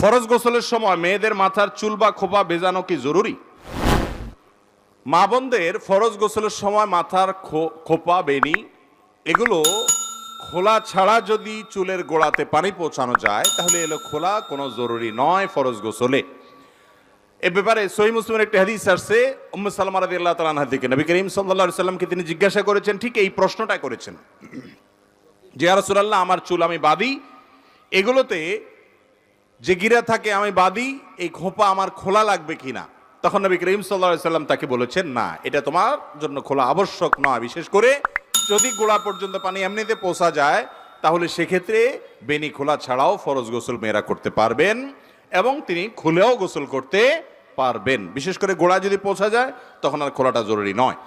ফরজ গোসলের সময় মেয়েদের মাথার চুল বা খোপা ভেজানো কি জরুরি? মা বোনদের ফরজ গোসলের সময় মাথার খোপা বেনি এগুলো খোলা ছাড়া যদি চুলের গোড়াতে পানি পৌঁছানো যায় তাহলে এগুলো খোলা কোনো জরুরি নয় ফরজ গোসলে। এ ব্যাপারে সহিহ মুসলিমের একটি হাদিস আসছে, উম্মে সালামা রাদিয়াল্লাহু তাআলা আনহা থেকে নবী করিম সাল্লাল্লাহু আলাইহি সাল্লামকে তিনি জিজ্ঞাসা করেছেন, ঠিক এই প্রশ্নটা করেছেন যে ইয়া রাসূলুল্লাহ, আমার চুল আমি বাঁধি, এগুলোতে যে গিরা থাকে আমি বাঁধি, এই খোপা আমার খোলা লাগবে কিনা? তখন নবী করিম সাল্লাল্লাহু আলাইহি সাল্লাম তাকে বলেছেন, না, এটা তোমার জন্য খোলা আবশ্যক নয়, বিশেষ করে যদি গোড়া পর্যন্ত পানি এমনিতে পৌঁছা যায় তাহলে সেক্ষেত্রে বেনি খোলা ছাড়াও ফরজ গোসল মেয়েরা করতে পারবেন এবং তিনি খুলেও গোসল করতে পারবেন। বিশেষ করে গোড়া যদি পৌঁছা যায় তখন আর খোলাটা জরুরি নয়।